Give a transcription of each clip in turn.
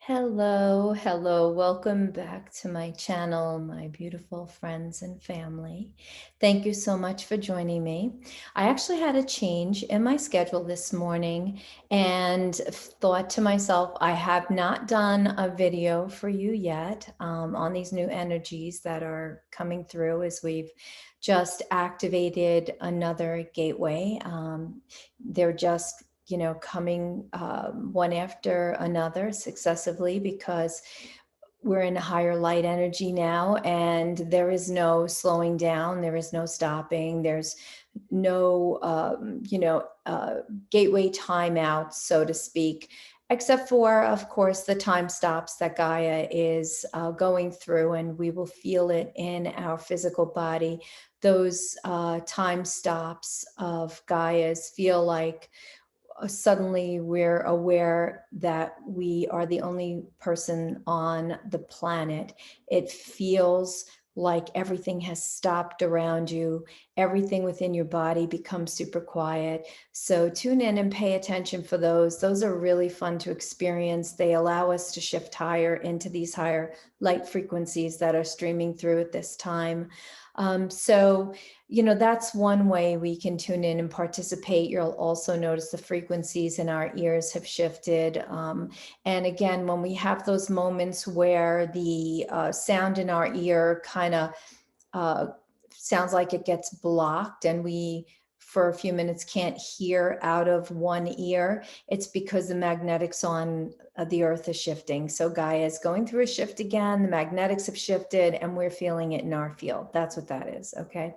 Hello. Welcome back to my channel, my beautiful friends and family. Thank you so much for joining me. I actually had a change in my schedule this morning and thought to myself, I have not done a video for you yet on these new energies that are coming through as we've just activated another gateway. They're just coming one after another successively because we're in a higher light energy now and there is no slowing down, there is no stopping, there's no, gateway timeout, so to speak, except for, of course, the time stops that Gaia is going through, and we will feel it in our physical body. Those time stops of Gaia's feel like suddenly we're aware that we are the only person on the planet. It feels like everything has stopped around you. Everything within your body becomes super quiet. So tune in and pay attention for those. Those are really fun to experience. They allow us to shift higher into these higher light frequencies that are streaming through at this time. So that's one way we can tune in and participate. You'll also notice the frequencies in our ears have shifted. And again, when we have those moments where the sound in our ear kind of uh, sounds like it gets blocked and we for a few minutes can't hear out of one ear, it's because the magnetics on the earth is shifting. So Gaia is going through a shift again, the magnetics have shifted and we're feeling it in our field. That's what that is. Okay.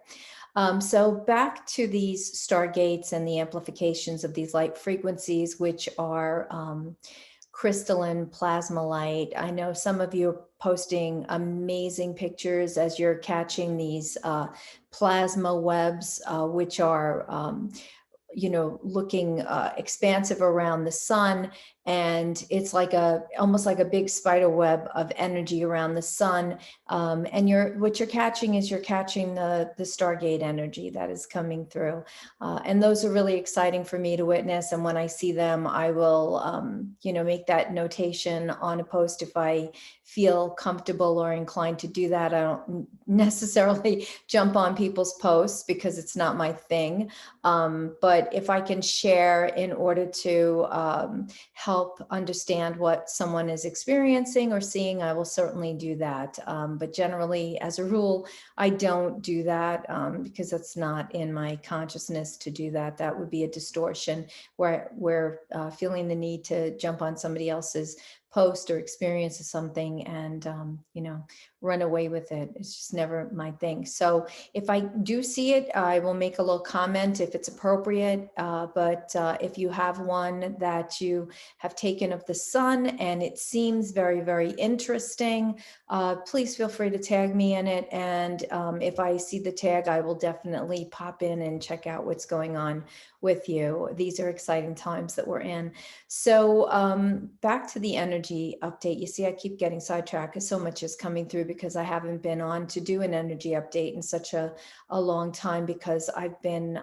So back to these stargates and the amplifications of these light frequencies, which are crystalline plasma light. I know some of you are posting amazing pictures as you're catching these plasma webs, which are looking expansive around the sun, and it's like almost like a big spider web of energy around the sun. And what you're catching is you're catching the Stargate energy that is coming through, and those are really exciting for me to witness. And when I see them, I will make that notation on a post if I feel comfortable or inclined to do that. I don't necessarily jump on people's posts because it's not my thing. But if I can share in order to help understand what someone is experiencing or seeing, I will certainly do that. But generally, as a rule, I don't do that because it's not in my consciousness to do that. That would be a distortion where we're feeling the need to jump on somebody else's post or experience of something and run away with it. It's just never my thing. So if I do see it, I will make a little comment if it's appropriate. But if you have one that you have taken of the sun and it seems very, very interesting, please feel free to tag me in it. And if I see the tag, I will definitely pop in and check out what's going on with you. These are exciting times that we're in. So back to the energy update. You see, I keep getting sidetracked because so much is coming through because I haven't been on to do an energy update in such a long time because I've been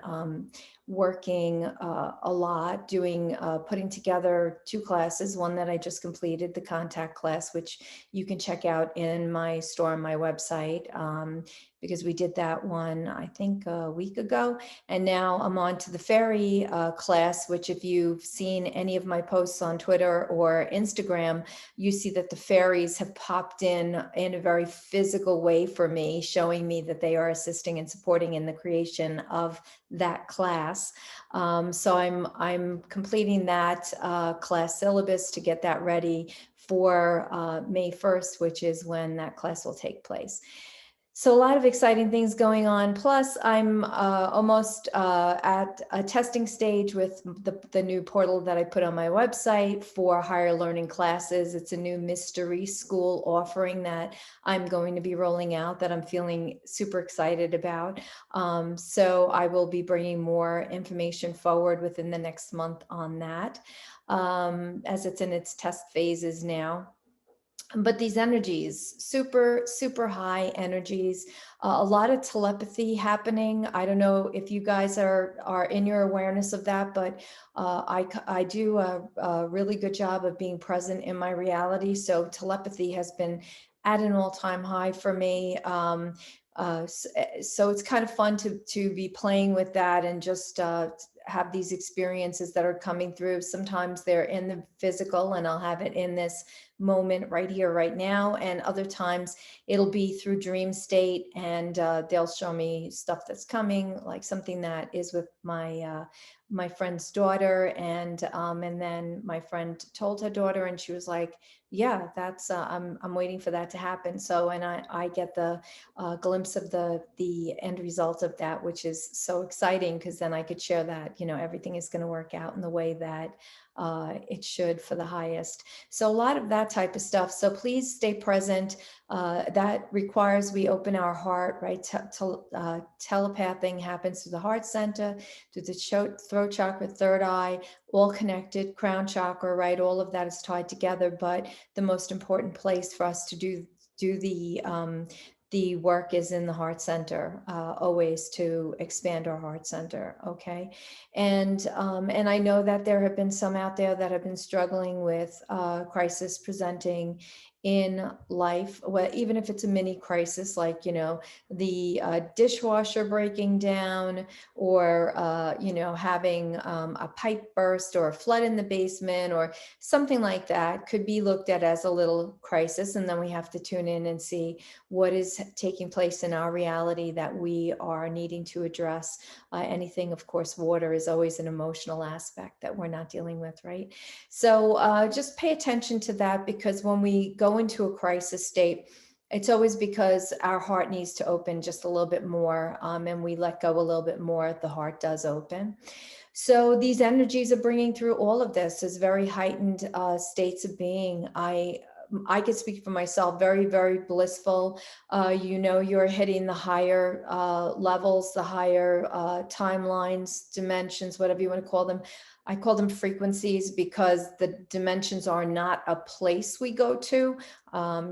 working a lot, putting together 2 classes, one that I just completed, the contact class, which you can check out in my store on my website, because we did that one, I think a week ago. And now I'm on to the fairy class, which if you've seen any of my posts on Twitter or Instagram, you see that the fairies have popped in a very physical way for me, showing me that they are assisting and supporting in the creation of that class. So I'm completing that class syllabus to get that ready for May 1st, which is when that class will take place. So a lot of exciting things going on. Plus, I'm almost at a testing stage with the new portal that I put on my website for higher learning classes. It's a new mystery school offering that I'm going to be rolling out that I'm feeling super excited about. So I will be bringing more information forward within the next month on that, as it's in its test phases now. but these energies, super, super high energies, a lot of telepathy happening. I don't know if you guys are in your awareness of that, but I do a really good job of being present in my reality. So telepathy has been at an all-time high for me. So it's kind of fun to be playing with that and just have these experiences that are coming through. Sometimes they're in the physical, and I'll have it in this moment right here, right now. And other times it'll be through dream state, and they'll show me stuff that's coming, like something that is with my friend's daughter. And then my friend told her daughter, and she was like, yeah, that's I'm waiting for that to happen. So, and I get the glimpse of the end result of that, which is so exciting, because then I could share that, everything is going to work out in the way that it should, for the highest. So a lot of that type of stuff. So please stay present. That requires we open our heart, right? Telepathing happens through the heart center, through the throat chakra, third eye, all connected, crown chakra, right? All of that is tied together. But the most important place for us to do the work is in the heart center, always, to expand our heart center. Okay. And I know that there have been some out there that have been struggling with crisis presenting in life. Well, even if it's a mini crisis, like, the dishwasher breaking down, or having a pipe burst, or a flood in the basement, or something like that, could be looked at as a little crisis. And then we have to tune in and see what is taking place in our reality that we are needing to address. Anything, of course, water is always an emotional aspect that we're not dealing with, right? So just pay attention to that, because when we go into a crisis state, it's always because our heart needs to open just a little bit more, and we let go a little bit more, the heart does open. So these energies are bringing through all of this as very heightened states of being. I can speak for myself, very, very blissful. You're hitting the higher levels, the higher timelines, dimensions, whatever you want to call them. I call them frequencies, because the dimensions are not a place we go to.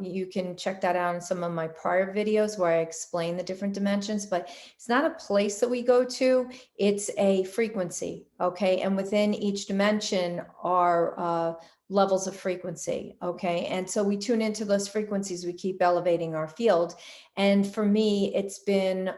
You can check that out in some of my prior videos where I explain the different dimensions, but it's not a place that we go to, it's a frequency. Okay. And within each dimension are levels of frequency. Okay. And so we tune into those frequencies, we keep elevating our field. And for me, it's been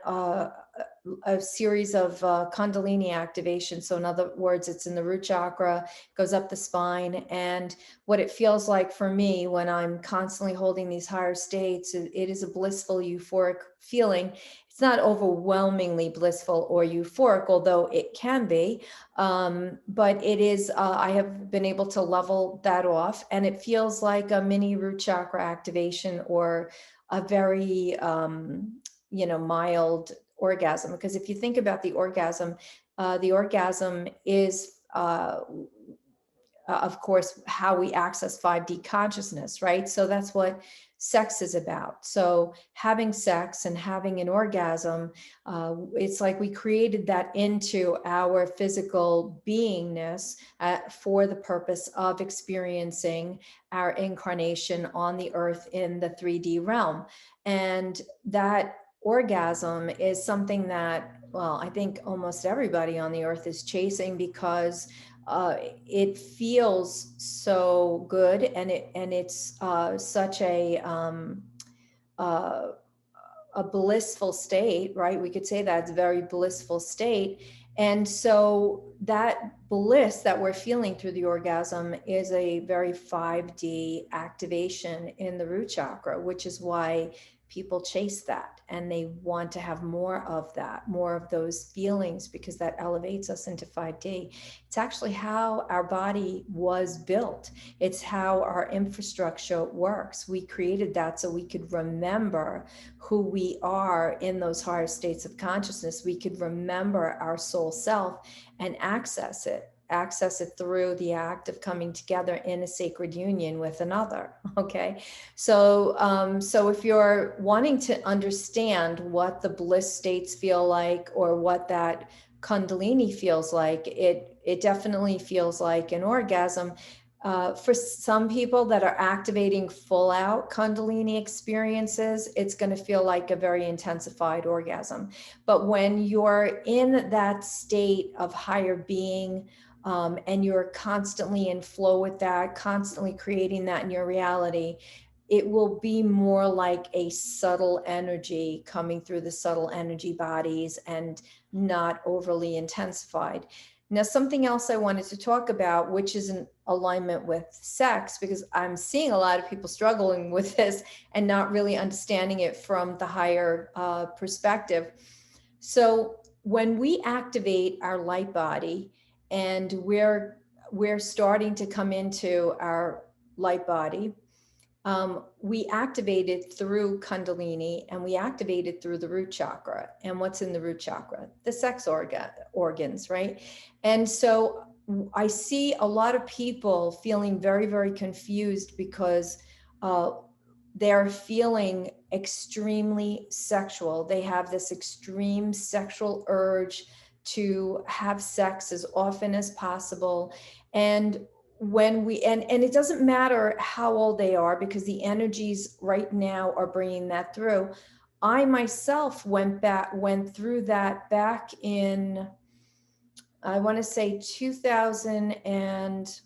a series of Kundalini activation. So in other words, it's in the root chakra, goes up the spine. And what it feels like for me when I'm constantly holding these higher states, it is a blissful, euphoric feeling. It's not overwhelmingly blissful or euphoric, although it can be. But it is, I have been able to level that off, and it feels like a mini root chakra activation, or a very, mild orgasm. Because if you think about the orgasm is, of course, how we access 5D consciousness, right? So that's what sex is about. So having sex and having an orgasm, it's like we created that into our physical beingness for the purpose of experiencing our incarnation on the earth in the 3D realm. And that orgasm is something that, well, I think almost everybody on the earth is chasing, because it feels so good, and it's such uh, a blissful state, right? We could say that's a very blissful state. And so that bliss that we're feeling through the orgasm is a very 5D activation in the root chakra, which is why people chase that, and they want to have more of that, more of those feelings, because that elevates us into 5D. It's actually how our body was built. It's how our infrastructure works. We created that so we could remember who we are in those higher states of consciousness. We could remember our soul self and access it through the act of coming together in a sacred union with another. Okay. So if you're wanting to understand what the bliss states feel like, or what that Kundalini feels like, it definitely feels like an orgasm. For some people that are activating full out Kundalini experiences, it's going to feel like a very intensified orgasm. But when you're in that state of higher being, and you're constantly in flow with that, constantly creating that in your reality, it will be more like a subtle energy coming through the subtle energy bodies and not overly intensified. Now, something else I wanted to talk about, which is in alignment with sex, because I'm seeing a lot of people struggling with this and not really understanding it from the higher perspective. So when we activate our light body and we're starting to come into our light body, we activate it through Kundalini and we activate it through the root chakra. And what's in the root chakra? The sex organs, right? And so I see a lot of people feeling very, very confused because they're feeling extremely sexual. They have this extreme sexual urge to have sex as often as possible. And when we and it doesn't matter how old they are, because the energies right now are bringing that through. I myself went through that back in, I want to say 2000 and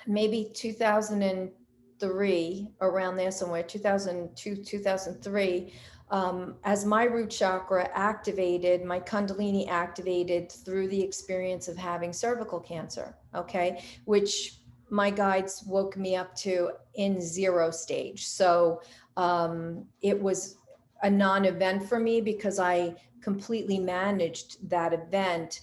maybe 2003, around there somewhere, 2002, 2003. As my root chakra activated, my Kundalini activated through the experience of having cervical cancer, okay, which my guides woke me up to in 0 stage. So it was a non-event for me because I completely managed that event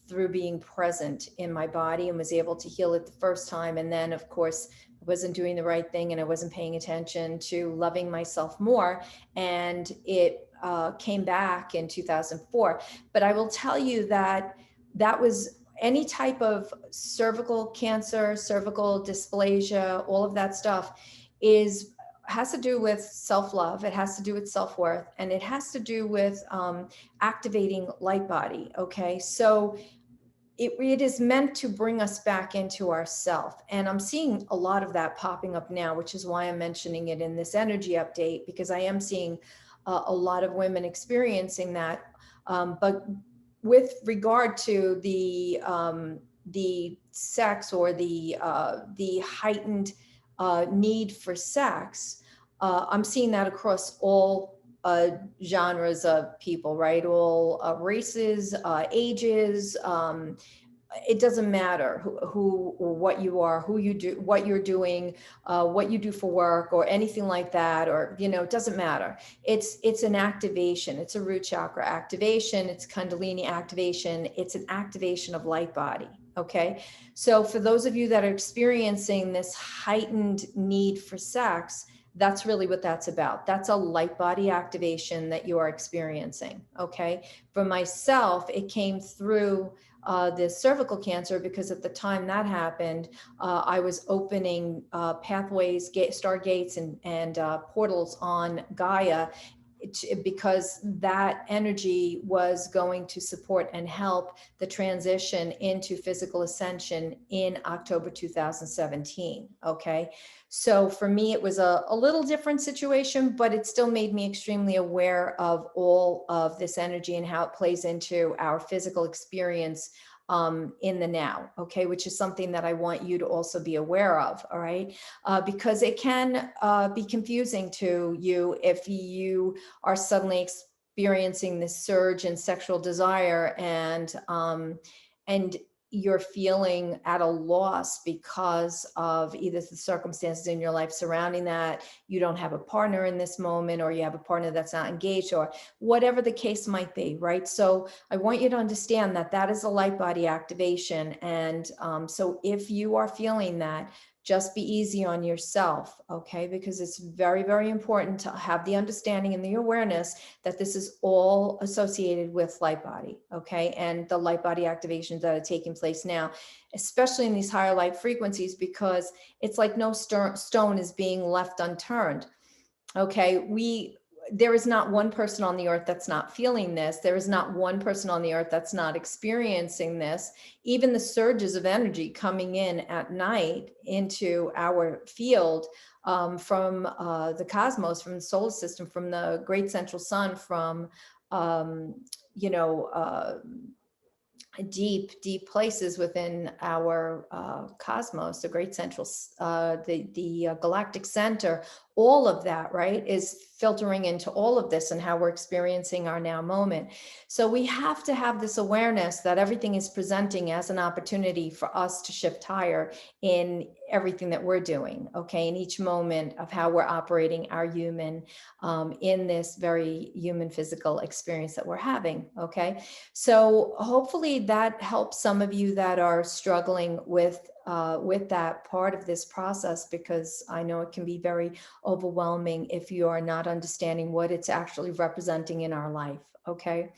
through being present in my body and was able to heal it the first time. And then, of course, I wasn't doing the right thing and I wasn't paying attention to loving myself more. And it came back in 2004. But I will tell you that that was any type of cervical cancer, cervical dysplasia, all of that stuff has to do with self-love. It has to do with self-worth, and it has to do with activating light body. Okay. So it is meant to bring us back into ourself. And I'm seeing a lot of that popping up now, which is why I'm mentioning it in this energy update, because I am seeing a lot of women experiencing that. But with regard to the sex or the heightened need for sex, I'm seeing that across all genres of people, right? All races, ages. It doesn't matter who or what you are, who you do, what you're doing, what you do for work, or anything like that, or it doesn't matter. It's an activation. It's a root chakra activation. It's Kundalini activation. It's an activation of light body. Okay, so for those of you that are experiencing this heightened need for sex, that's really what that's about. That's a light body activation that you are experiencing. Okay, for myself, it came through the cervical cancer, because at the time that happened, I was opening pathways, stargates, and portals on Gaia, because that energy was going to support and help the transition into physical ascension in October 2017. Okay. So for me, it was a little different situation, but it still made me extremely aware of all of this energy and how it plays into our physical experience in the now, okay, which is something that I want you to also be aware of, all right, because it can be confusing to you if you are suddenly experiencing this surge in sexual desire, and you're feeling at a loss because of either the circumstances in your life surrounding that. You don't have a partner in this moment, or you have a partner that's not engaged, or whatever the case might be, right? So I want you to understand that that is a light body activation. And so if you are feeling that, just be easy on yourself, okay? Because it's very, very important to have the understanding and the awareness that this is all associated with light body, okay? And the light body activations that are taking place now, especially in these higher light frequencies, because it's like no stone is being left unturned. Okay, there is not one person on the earth that's not feeling this. There is not one person on the earth that's not experiencing this. Even the surges of energy coming in at night into our field, from the cosmos, from the solar system, from the great central sun, from um, you know, deep places within our cosmos, the great central, the galactic center, all of that, right, is filtering into all of this and how we're experiencing our now moment. So we have to have this awareness that everything is presenting as an opportunity for us to shift higher in everything that we're doing, okay, in each moment of how we're operating our human, in this very human physical experience that we're having, okay. So hopefully that helps some of you that are struggling with that part of this process, because I know it can be very overwhelming if you are not understanding what it's actually representing in our life. Okay.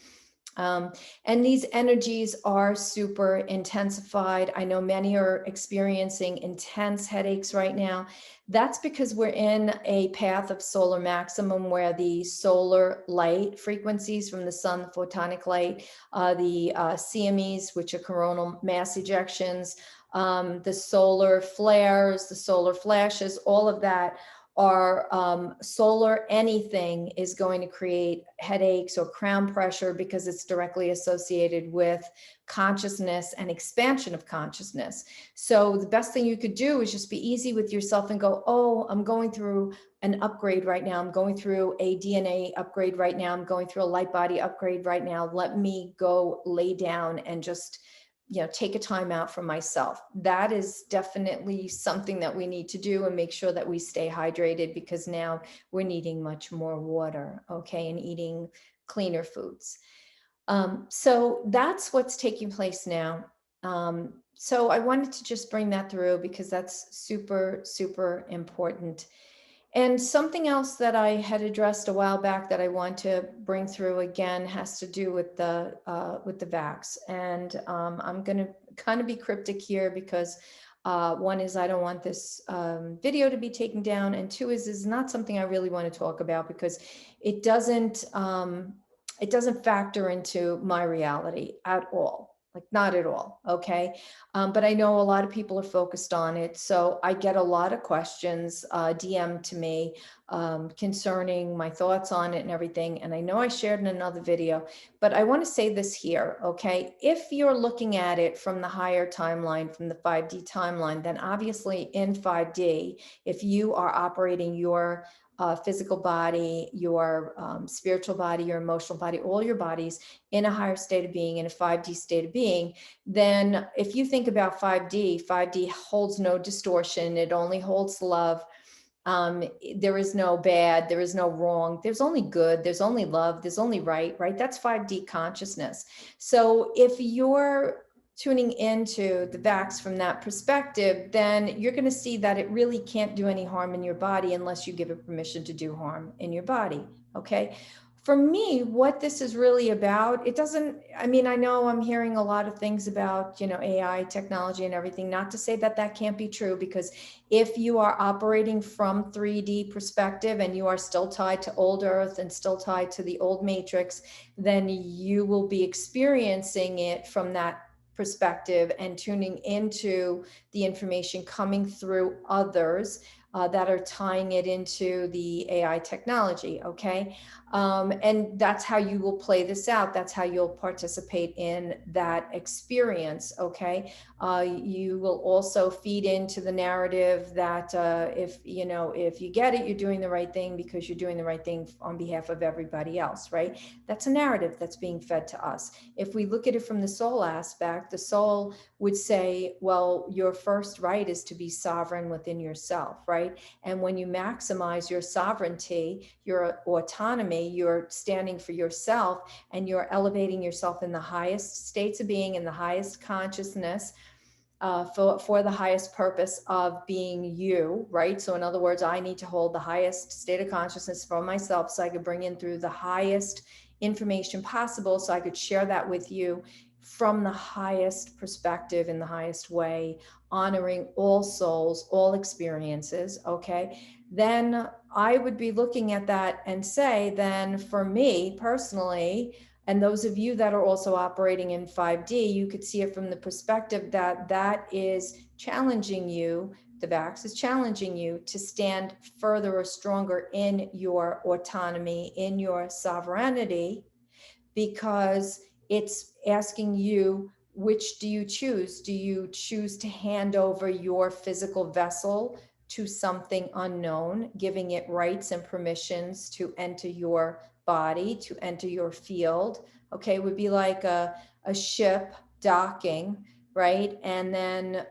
Um, and these energies are super intensified. I know many are experiencing intense headaches right now. That's because we're in a path of solar maximum where the solar light frequencies from the sun, the photonic light, the CMEs, which are coronal mass ejections, the solar flares, the solar flashes, all of that are solar anything is going to create headaches or crown pressure because it's directly associated with consciousness and expansion of consciousness. So the best thing you could do is just be easy with yourself and go, oh, I'm going through an upgrade right now. I'm going through a DNA upgrade right now. I'm going through a light body upgrade right now. Let me go lay down and just, take a time out for myself. That is definitely something that we need to do, and make sure that we stay hydrated, because now we're needing much more water, okay, and eating cleaner foods. So that's what's taking place now. So I wanted to just bring that through because that's super, super important. And something else that I had addressed a while back that I want to bring through again has to do with the vax. And I'm going to kind of be cryptic here because one is I don't want this video to be taken down, and two is not something I really want to talk about because it doesn't factor into my reality at all. Like, not at all. Okay. But I know a lot of people are focused on it. So I get a lot of questions DM to me concerning my thoughts on it and everything. And I know I shared in another video, but I want to say this here. Okay. If you're looking at it from the higher timeline, from the 5D timeline, then obviously in 5D, if you are operating your physical body, your spiritual body, your emotional body, all your bodies in a higher state of being, in a 5D state of being, then if you think about 5D, 5D holds no distortion. It only holds love. There is no bad, there is no wrong, there's only good, there's only love, there's only right, right? That's 5D consciousness. So if you're tuning into the vax from that perspective, then you're going to see that it really can't do any harm in your body unless you give it permission to do harm in your body. Okay. For me, what this is really about, it doesn't, I mean, I know I'm hearing a lot of things about, AI technology and everything, not to say that that can't be true, because if you are operating from 3D perspective and you are still tied to old earth and still tied to the old matrix, then you will be experiencing it from that perspective and tuning into the information coming through others that are tying it into the AI technology. Okay. And that's how you will play this out. That's how you'll participate in that experience. Okay. You will also feed into the narrative that if you get it, you're doing the right thing because you're doing the right thing on behalf of everybody else, right? That's a narrative that's being fed to us. If we look at it from the soul aspect, the soul would say, well, your first right is to be sovereign within yourself, right? And when you maximize your sovereignty, your autonomy, you're standing for yourself and you're elevating yourself in the highest states of being, in the highest consciousness, for the highest purpose of being you, right? So in other words, I need to hold the highest state of consciousness for myself so I could bring in through the highest information possible, so I could share that with you from the highest perspective in the highest way honoring all souls, all experiences, okay, then I would be looking at that and say, then for me personally, and those of you that are also operating in 5D, you could see it from the perspective that that is challenging you. The vax is challenging you to stand further or stronger in your autonomy, in your sovereignty, because it's asking you, which do you choose? Do you choose to hand over your physical vessel to something unknown, giving it rights and permissions to enter your body, to enter your field? Okay, it would be like a ship docking, right? And then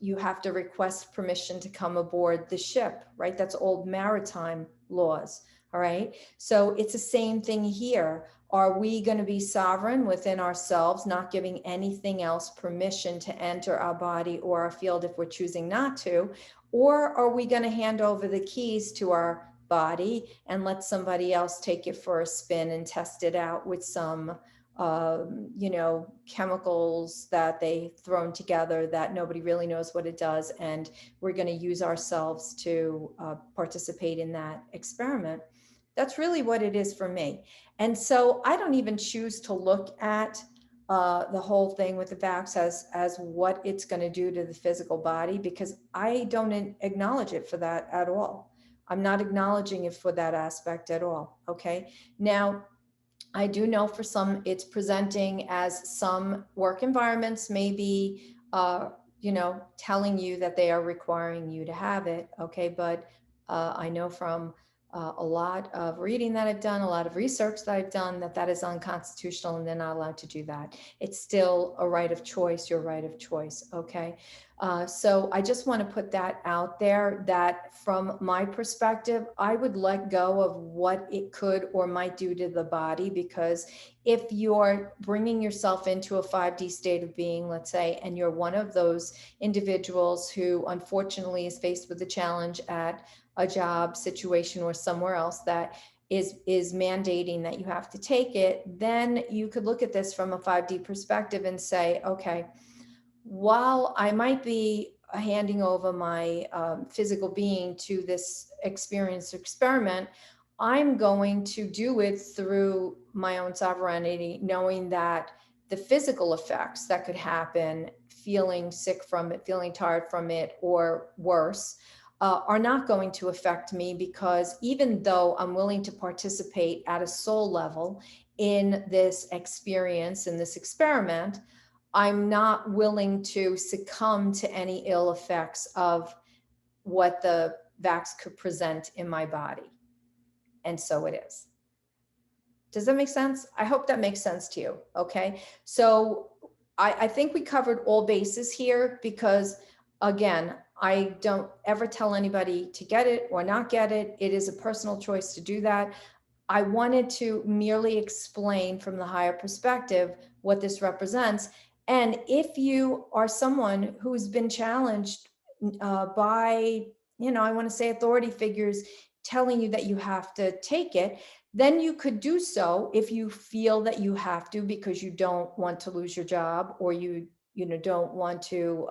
you have to request permission to come aboard the ship, right? That's old maritime laws. All right. So it's the same thing here. Are we going to be sovereign within ourselves, not giving anything else permission to enter our body or our field if we're choosing not to? Or are we going to hand over the keys to our body and let somebody else take it for a spin and test it out with some, chemicals that they've thrown together that nobody really knows what it does? And we're going to use ourselves to participate in that experiment. That's really what it is for me. And so I don't even choose to look at the whole thing with the vax as what it's going to do to the physical body, because I don't acknowledge it for that at all. I'm not acknowledging it for that aspect at all. Okay. Now, I do know for some, it's presenting as some work environments may be, telling you that they are requiring you to have it. Okay. But I know from a lot of reading that I've done, a lot of research that I've done, that that is unconstitutional and they're not allowed to do that. It's still a right of choice, your right of choice. Okay. So I just want to put that out there, that from my perspective, I would let go of what it could or might do to the body, because if you're bringing yourself into a 5D state of being, let's say, and you're one of those individuals who unfortunately is faced with the challenge at a job situation or somewhere else that is mandating that you have to take it, then you could look at this from a 5D perspective and say, okay, while I might be handing over my physical being to this experience experiment, I'm going to do it through my own sovereignty, knowing that the physical effects that could happen, feeling sick from it, feeling tired from it, or worse, are not going to affect me, because even though I'm willing to participate at a soul level in this experience, in this experiment, I'm not willing to succumb to any ill effects of what the vax could present in my body. And so it is. Does that make sense? I hope that makes sense to you. Okay. So I think we covered all bases here, because again, I don't ever tell anybody to get it or not get it. It is a personal choice to do that. I wanted to merely explain from the higher perspective what this represents. And if you are someone who's been challenged by, I want to say authority figures telling you that you have to take it, then you could do so if you feel that you have to, because you don't want to lose your job, or you don't want to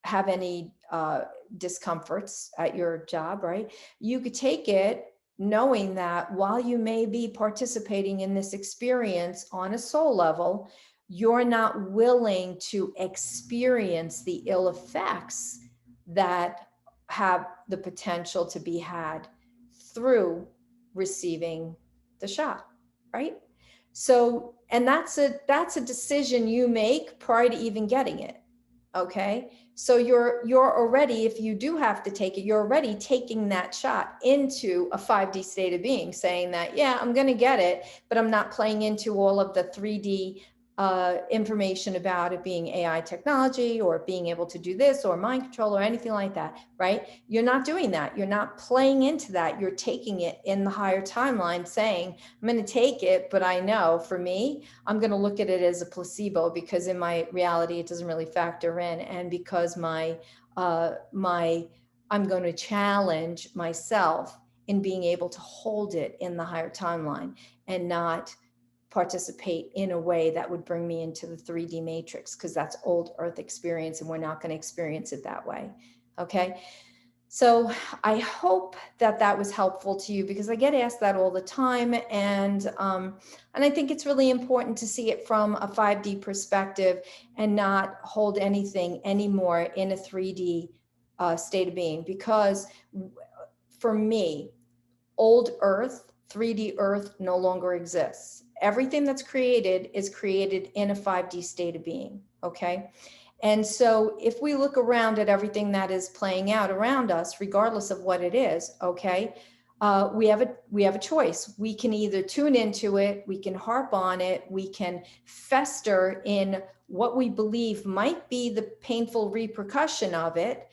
have any discomforts at your job, right? You could take it knowing that while you may be participating in this experience on a soul level, you're not willing to experience the ill effects that have the potential to be had through receiving the shot, right? So, and that's a decision you make prior to even getting it. Okay. So you're already, if you do have to take it, you're already taking that shot into a 5D state of being, saying that, yeah, I'm going to get it, but I'm not playing into all of the 3D information about it being AI technology or being able to do this or mind control or anything like that, right? You're not doing that. You're not playing into that. You're taking it in the higher timeline, saying, I'm going to take it, but I know for me, I'm going to look at it as a placebo, because in my reality, it doesn't really factor in. And because I'm going to challenge myself in being able to hold it in the higher timeline and not participate in a way that would bring me into the 3D matrix, because that's old earth experience and we're not going to experience it that way. Okay. So I hope that that was helpful to you, because I get asked that all the time. And I think it's really important to see it from a 5D perspective and not hold anything anymore in a 3D state of being. Because for me, old earth, 3D earth no longer exists. Everything that's created is created in a 5D state of being. Okay. And so if we look around at everything that is playing out around us, regardless of what it is, okay, we have a choice. We can either tune into it, we can harp on it, we can fester in what we believe might be the painful repercussion of it,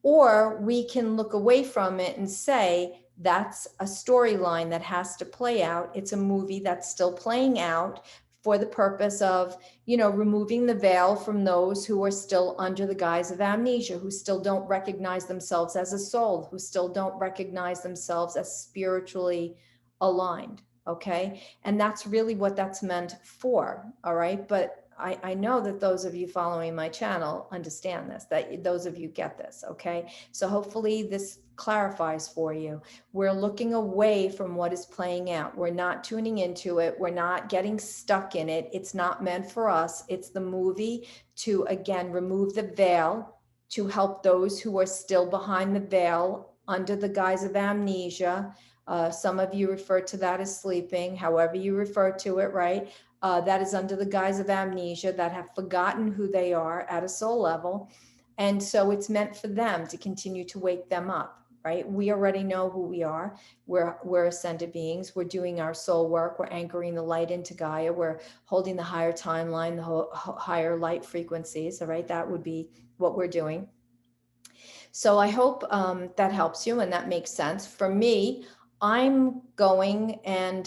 or we can look away from it and say, that's a storyline that has to play out. It's a movie that's still playing out for the purpose of, removing the veil from those who are still under the guise of amnesia, who still don't recognize themselves as a soul, who still don't recognize themselves as spiritually aligned. Okay. And that's really what that's meant for. All right. But I know that those of you following my channel understand this, that those of you get this. Okay. So hopefully this clarifies for you. We're looking away from what is playing out. We're not tuning into it. We're not getting stuck in it. It's not meant for us. It's the movie to, again, remove the veil, to help those who are still behind the veil under the guise of amnesia. Some of you refer to that as sleeping, however you refer to it, right? That is under the guise of amnesia, that have forgotten who they are at a soul level. And so it's meant for them to continue to wake them up. Right? We already know who we are. We're ascended beings. We're doing our soul work. We're anchoring the light into Gaia. We're holding the higher timeline, the higher light frequencies. All right. That would be what we're doing. So I hope that helps you and that makes sense. For me, I'm going and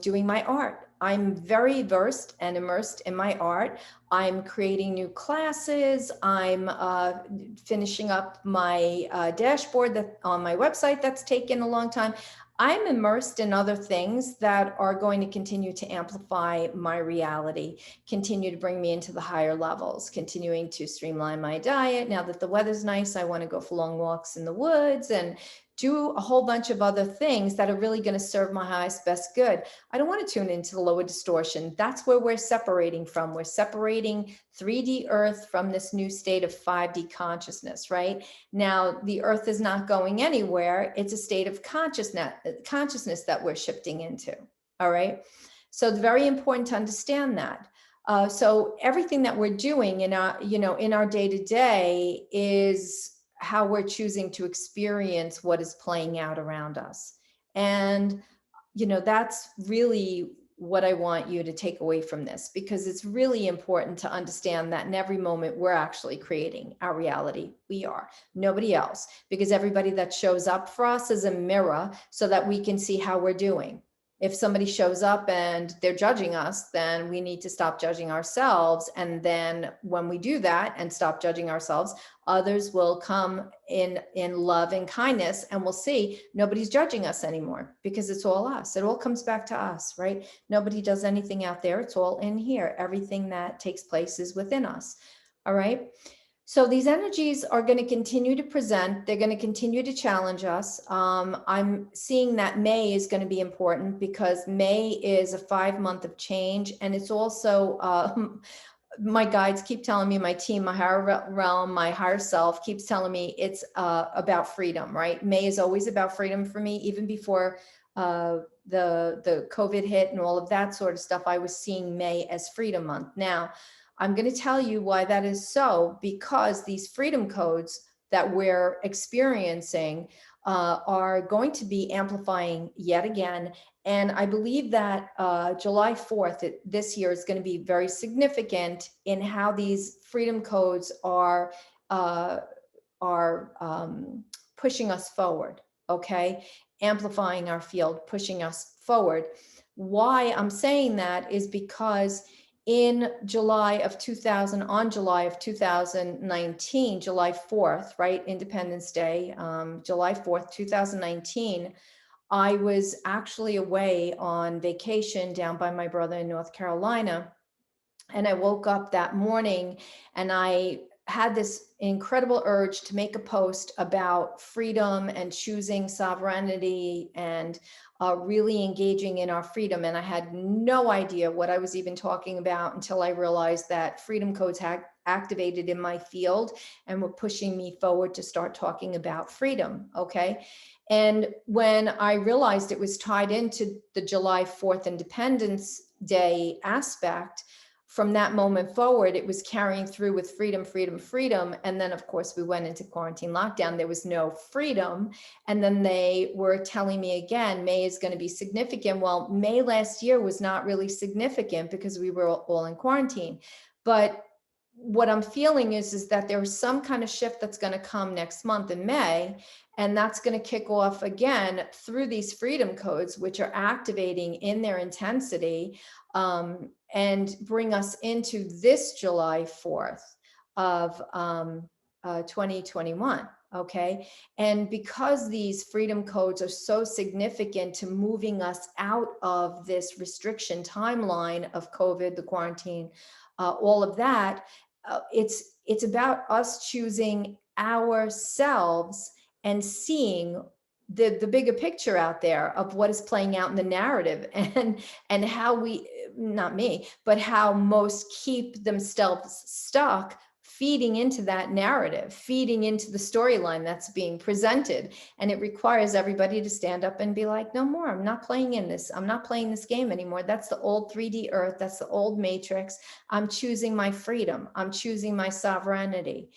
doing my art. I'm very versed and immersed in my art. I'm creating new classes. I'm finishing up my dashboard that on my website that's taken a long time. I'm immersed in other things that are going to continue to amplify my reality, continue to bring me into the higher levels, continuing to streamline my diet. Now that the weather's nice, I want to go for long walks in the woods and do a whole bunch of other things that are really going to serve my highest best good. I don't want to tune into the lower distortion. That's where we're separating from. We're separating 3D Earth from this new state of 5D consciousness, right? Now, the Earth is not going anywhere. It's a state of consciousness that we're shifting into, all right? So it's very important to understand that. So everything that we're doing in our, in our day-to-day is how we're choosing to experience what is playing out around us. And, that's really what I want you to take away from this, because it's really important to understand that in every moment we're actually creating our reality. We are, nobody else, because everybody that shows up for us is a mirror so that we can see how we're doing. If somebody shows up and they're judging us, then we need to stop judging ourselves. And then when we do that and stop judging ourselves, others will come in love and kindness, and we'll see nobody's judging us anymore, because it's all us. It all comes back to us, right? Nobody does anything out there. It's all in here. Everything that takes place is within us. All right. So these energies are going to continue to present. They're going to continue to challenge us. I'm seeing that May is going to be important, because May is a 5 month of change. And it's also, my guides keep telling me, my team, my higher realm, my higher self keeps telling me it's about freedom, right? May is always about freedom for me. Even before the COVID hit and all of that sort of stuff, I was seeing May as Freedom Month. Now, I'm going to tell you why that is so, because these freedom codes that we're experiencing are going to be amplifying yet again. And I believe that July 4th this year is going to be very significant in how these freedom codes are pushing us forward, okay? Amplifying our field, pushing us forward. Why I'm saying that is because in July of 2019, July 4th, right? Independence Day, July 4th, 2019, I was actually away on vacation down by my brother in North Carolina. And I woke up that morning and I had this incredible urge to make a post about freedom and choosing sovereignty and really engaging in our freedom. And I had no idea what I was even talking about until I realized that freedom codes had activated in my field and were pushing me forward to start talking about freedom. Okay. And when I realized it was tied into the July 4th Independence Day aspect, from that moment forward, it was carrying through with freedom, freedom, freedom. And then, of course, we went into quarantine lockdown. There was no freedom. And then they were telling me again, May is going to be significant. Well, May last year was not really significant because we were all in quarantine. But what I'm feeling is that there's some kind of shift that's going to come next month in May. And that's going to kick off again through these freedom codes, which are activating in their intensity. And bring us into this July 4th of 2021. Okay. And because these freedom codes are so significant to moving us out of this restriction timeline of COVID, the quarantine, all of that, it's about us choosing ourselves and seeing the bigger picture out there of what is playing out in the narrative, and how we, not me, but how most keep themselves stuck feeding into that narrative, feeding into the storyline that's being presented. And it requires everybody to stand up and be like, no more, I'm not playing in this. I'm not playing this game anymore. That's the old 3D earth. That's the old matrix. I'm choosing my freedom. I'm choosing my sovereignty.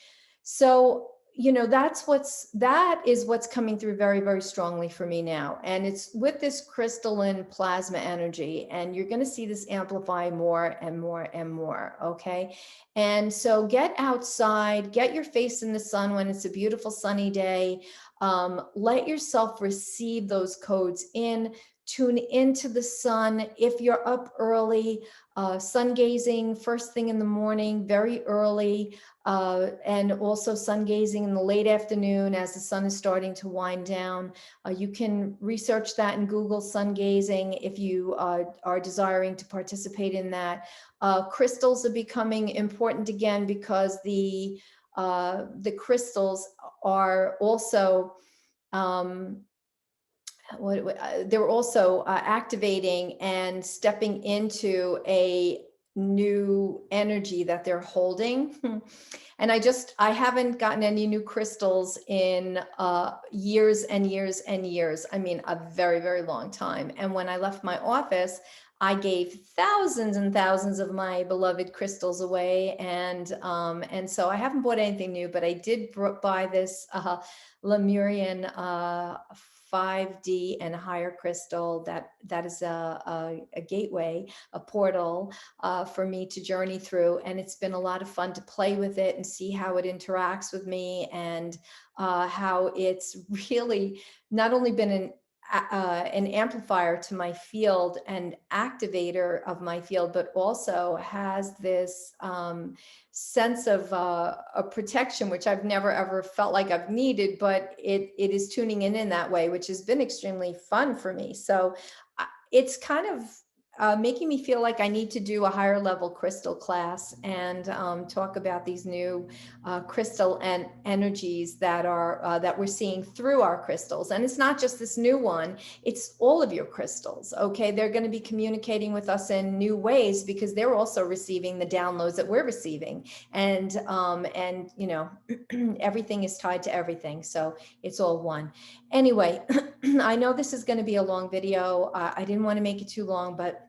So, that is what's coming through very, very strongly for me now. And it's with this crystalline plasma energy, and you're going to see this amplify more and more and more. Okay. And so get outside, get your face in the sun when it's a beautiful sunny day. Let yourself receive those codes in, tune into the sun. If you're up early, sun gazing first thing in the morning, very early, and also sun gazing in the late afternoon as the sun is starting to wind down. You can research that and Google sun gazing if you are desiring to participate in that. Crystals are becoming important again because the crystals are also they're also activating and stepping into a new energy that they're holding. And I haven't gotten any new crystals in years and years and years. I mean, a very, very long time. And when I left my office, I gave thousands and thousands of my beloved crystals away. And so I haven't bought anything new, but I did buy this Lemurian 5D and higher crystal that is a gateway, a portal for me to journey through. And it's been a lot of fun to play with it and see how it interacts with me, and how it's really not only been an amplifier to my field and activator of my field, but also has this sense of a protection, which I've never ever felt like I've needed, but it is tuning in that way, which has been extremely fun for me. So it's kind of making me feel like I need to do a higher level crystal class and talk about these new crystal and energies that we're seeing through our crystals. And it's not just this new one, it's all of your crystals. Okay. They're going to be communicating with us in new ways because they're also receiving the downloads that we're receiving. And everything is tied to everything. So it's all one. Anyway, I know this is going to be a long video. I didn't want to make it too long, but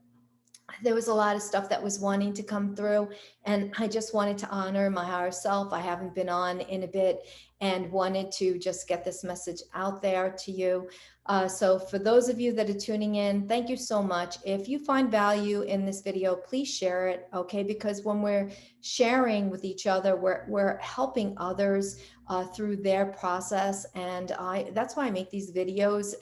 there was a lot of stuff that was wanting to come through, and I just wanted to honor my higher self. I haven't been on in a bit and wanted to just get this message out there to you. So for those of you that are tuning in, thank you so much. If you find value in this video, please share it, okay? Because when we're sharing with each other, we're helping others through their process. And that's why I make these videos,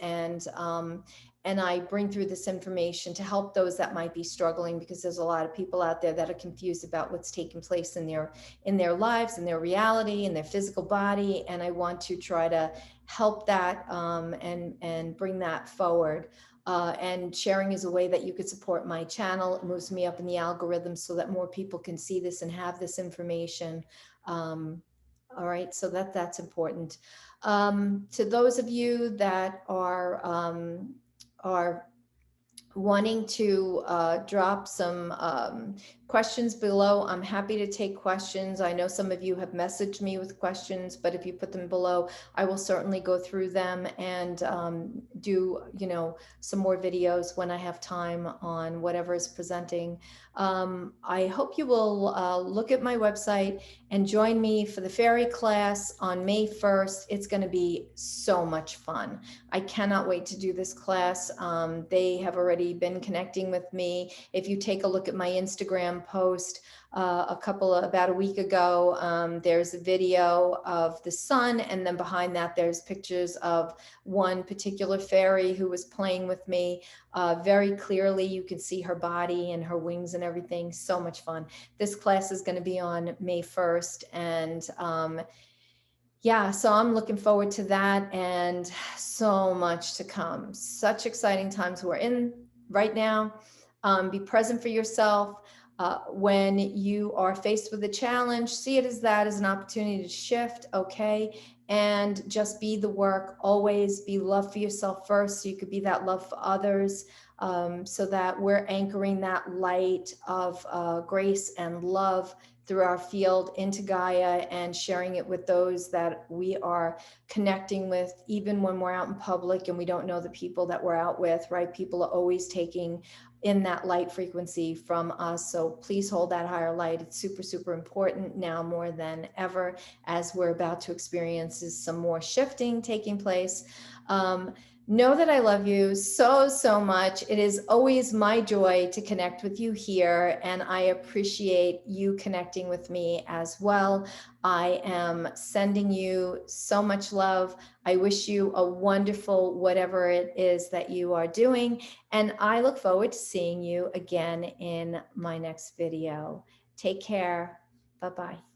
and I bring through this information to help those that might be struggling, because there's a lot of people out there that are confused about what's taking place in their lives, in their reality, in their physical body, and I want to try to help that, and bring that forward. And sharing is a way that you could support my channel. It moves me up in the algorithm so that more people can see this and have this information. All right, so that's important. To those of you that are wanting to drop some questions below, I'm happy to take questions. I know some of you have messaged me with questions, but if you put them below, I will certainly go through them and do, some more videos when I have time on whatever is presenting. I hope you will look at my website and join me for the fairy class on May 1st. It's going to be so much fun. I cannot wait to do this class. They have already been connecting with me. If you take a look at my Instagram post about a week ago, there's a video of the sun, and then behind that there's pictures of one particular fairy who was playing with me. Very clearly you can see her body and her wings and everything. So much fun. This class is going to be on May 1st, and yeah, so I'm looking forward to that, and so much to come. Such exciting times we're in right now. Be present for yourself. When you are faced with a challenge, see it as that as an opportunity to shift, okay? And just be the work. Always be love for yourself first, so you could be that love for others, so that we're anchoring that light of grace and love through our field into Gaia, and sharing it with those that we are connecting with, even when we're out in public and we don't know the people that we're out with, right? People are always taking in that light frequency from us. So please hold that higher light. It's super, super important now more than ever, as we're about to experience some more shifting taking place. Know that I love you so, so much. It is always my joy to connect with you here, and I appreciate you connecting with me as well. I am sending you so much love. I wish you a wonderful whatever it is that you are doing, and I look forward to seeing you again in my next video. Take care. Bye-bye.